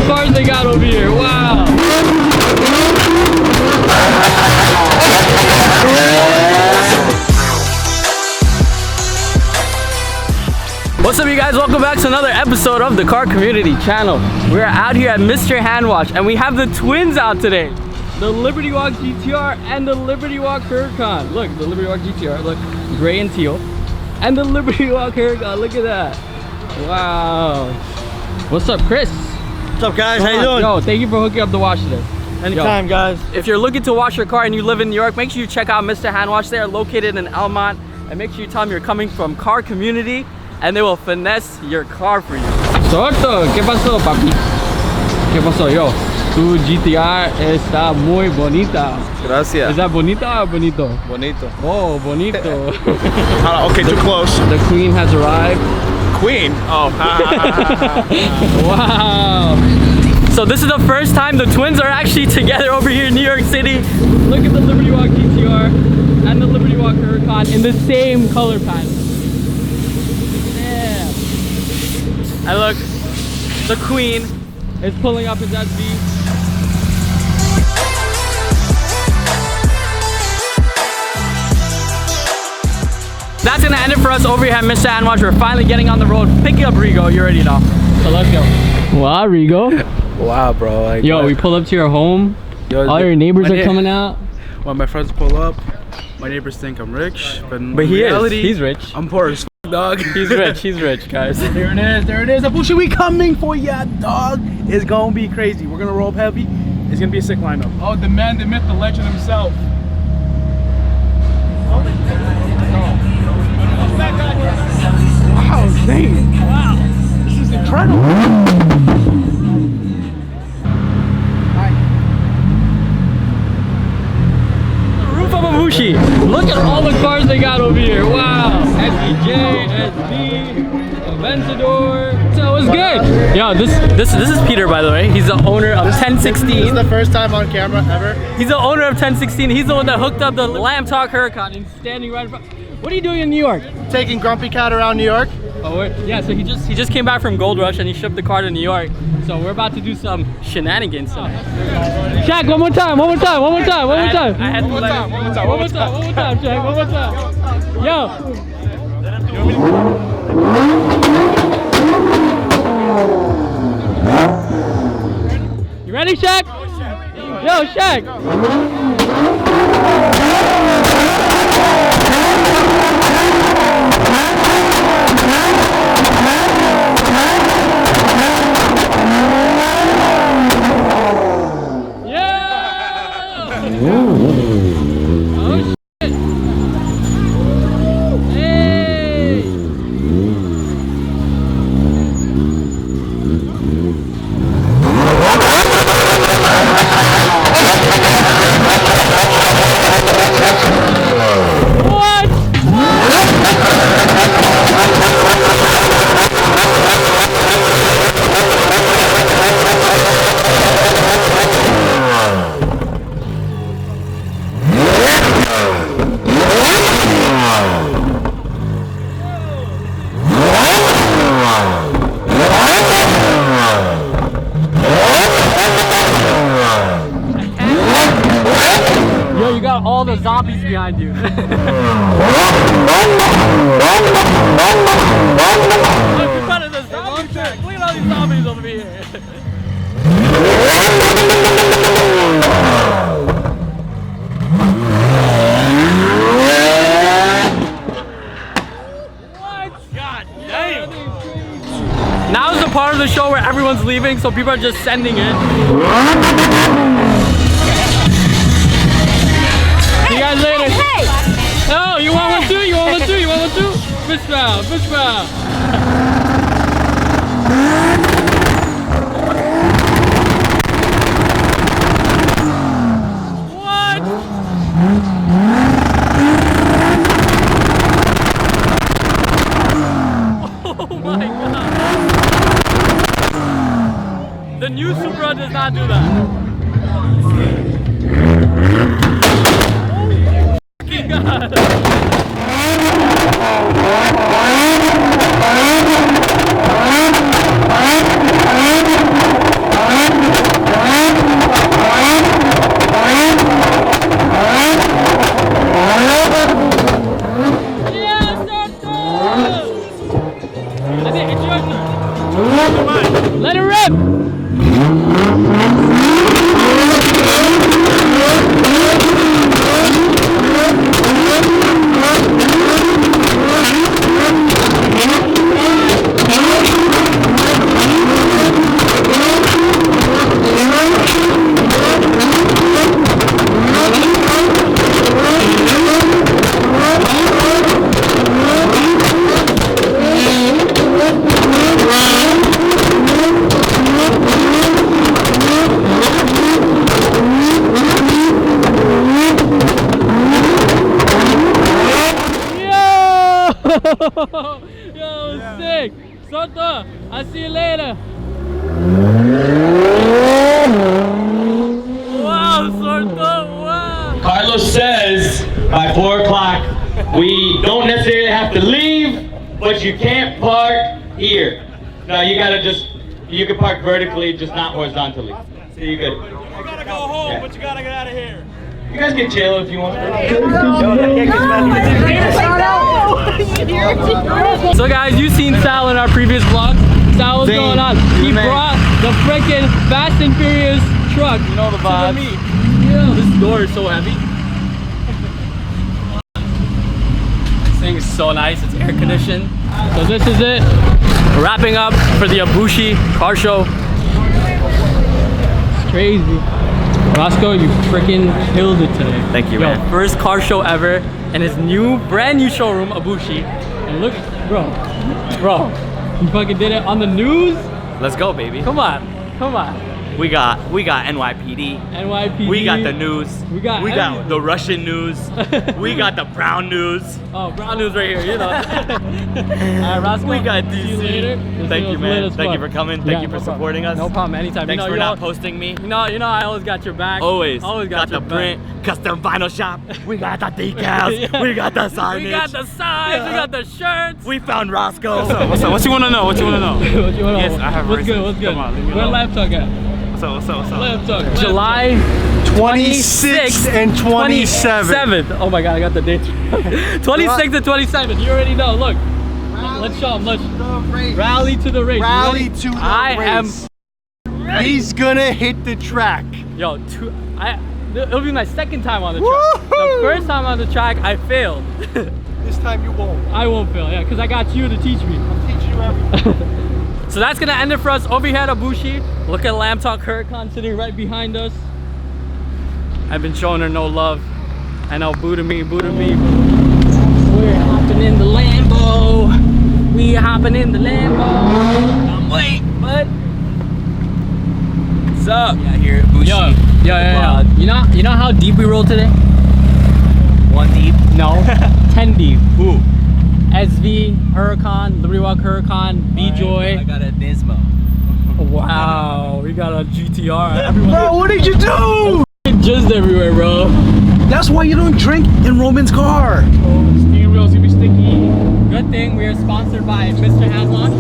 the cars they got over here. Wow. What's up, you guys? Welcome back to another episode of the Car Community Channel. We're out here at Mr. Handwash and we have the twins out today. The Liberty Walk GTR and the Liberty Walk Huracan. Look, the Liberty Walk GTR, look, gray and teal. And the Liberty Walk Huracan, look at that. Wow. What's up, Chris? What's up, guys? How you doing? Yo, thank you for hooking up the wash today. Anytime, guys. If you're looking to wash your car and you live in New York, make sure you check out Mr. Handwash. They are located in Elmont. And make sure you tell them you're coming from Car Community and they will finesse your car for you. Soto, ¿qué pasó, papi? ¿Qué pasó, yo? Tu GTR está muy bonita. Gracias. ¿Es that bonita or bonito? Bonito. Oh, bonito. Okay, too close. The queen has arrived. Queen? Oh. Wow. So this is the first time the twins are actually together over here in New York City. Look at the Liberty Walk GTR and the Liberty Walk Huracan in the same color pattern. Yeah. And look, the queen is pulling up his SUV. That's gonna end it for us over here at Mr. Handwash. We're finally getting on the road, picking up Rigo, you already know. So let's go. Wow, Rigo. Wow, bro. Like, yo, we pull up to your home. Yo, all your neighbors are coming out. When my friends pull up, my neighbors think I'm rich, but in reality, he's rich. I'm poor as f, dog. He's rich, guys. There it is, Abushi, we coming for ya, dog. It's gonna be crazy. We're gonna roll up heavy. It's gonna be a sick lineup. Oh, the man, the myth, the legend himself. Wow, dang. Wow. This is incredible. Roof of Abushi. Look at all the cars they got over here. Wow. SEJ, SD, Aventador. So it's good. Yo, this is Peter, by the way. He's the owner of 1016. This is the first time on camera ever. He's the owner of 1016. He's the one that hooked up the Lamb Talk Huracan and standing right in front. What are you doing in New York? Taking Grumpy Cat around New York. Oh, yeah, so he just came back from Gold Rush and he shipped the car to New York. So we're about to do some shenanigans. Shaq, one more time, Shaq, one more time, Shaq, one more time. Yo. You ready, Shaq? Yo, Shaq. All the zombies behind you. Look, in front of the zombies. Look at all these zombies over here. What? God damn. Now is the part of the show where everyone's leaving, so people are just sending it. See you guys later. Hey! Oh, you want one too? You want one too? You want one too? Fish round, fish round. What? Oh my god. The new Supra does not do that. God. Let it rip! Yo, sick! Soto, I'll see you later! Wow, Soto, wow! Carlos says by 4 o'clock we don't necessarily have to leave, but you can't park here. No, you gotta you can park vertically, just not horizontally. So you good. You gotta go home, but you gotta get out of here. You guys can chill if you want. So guys, you've seen Sal in our previous vlog. Sal, what's going on? He brought the freaking Fast and Furious truck. You know the vibes. Yeah, this door is so heavy. This thing is so nice. It's air conditioned. So this is it. We're wrapping up for the Abushi car show. It's crazy. Roscoe, you freaking killed it today. Thank you, man. First car show ever in his brand new showroom, Abushi. And look, bro, you fucking did it on the news. Let's go, baby. Come on. We got NYPD. NYPD. We got the news. We got the Russian news. We got the brown news. Oh, brown news right here, you know. Alright, Roscoe, We got see you DC. later. Thank you, man. Thank you for coming. Thank you for supporting us. No problem, anytime. Thanks for you not know, posting me. You know, I always got your back. Always got your the print, custom vinyl shop. We got the decals. Yeah. We got the signage. We got the signs. We got the shirts. We found Roscoe. What's up? What you wanna know? What you wanna know? Yes, I have What's reasons. good? Come on, leave me Where alone. Live Talk at? What's up? Live Talk. July 26th and 27th. Oh my god, I got the dates. 26th and 27th. You already know. Look. Let's show them. Let's rally to the race. Rally You ready? to the I race. am ready. He's gonna hit the track. Yo, it'll be my second time on the track. The first time on the track, I failed. This time you won't. I won't fail, yeah, because I got you to teach me. I'll teach you everything. So that's gonna end it for us over here at Abushi. Look at Lamb Talk Huracan sitting right behind us. I've been showing her no love. I know, boo to me. We're hopping in the Lambo. We hopping in the Lambo. I'm late, bud. What's up? Yeah, here at Abushi. Yo. You know how deep we rolled today? 1 deep. No, 10 deep. Ooh. SV, Huracan, Liberty Walk Huracan, B-Joy. I got a Nismo. Wow, we got a GTR. Bro, what did you do? Just everywhere, bro. That's why you don't drink in Roman's car. Steering wheels gonna be sticky. Good thing we are sponsored by Mr. Hand Wash.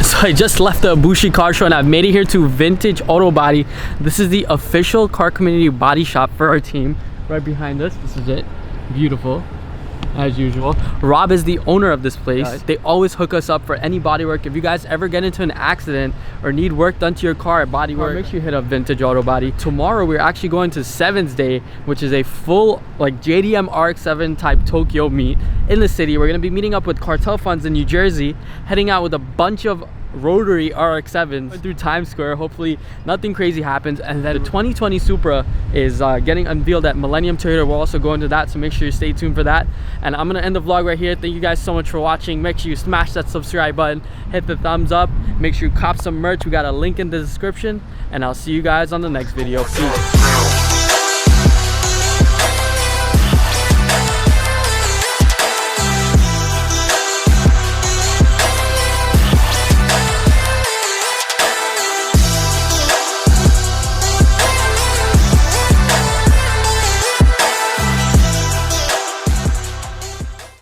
So I just left the Abushi car show and I've made it here to Vintage Auto Body. This is the official car community body shop for our team. Right behind us, this is it. Beautiful, as usual. Rob is the owner of this place. They always hook us up for any body work. If you guys ever get into an accident or need work done to your car at body work, make sure you hit up Vintage Auto Body. Tomorrow we're actually going to Sevens Day, which is a full like JDM RX-7 type Tokyo meet in the city. We're gonna be meeting up with CARTELFUNDS in New Jersey, heading out with a bunch of rotary RX-7s through Times Square. Hopefully nothing crazy happens, and then the 2020 Supra is getting unveiled at Millennium Toyota. We'll also go into that, so make sure you stay tuned for that. And I'm gonna end the vlog right here. Thank you guys so much for watching. Make sure you smash that subscribe button, hit the thumbs up, make sure you cop some merch. We got a link in the description, and I'll see you guys on the next video. Peace.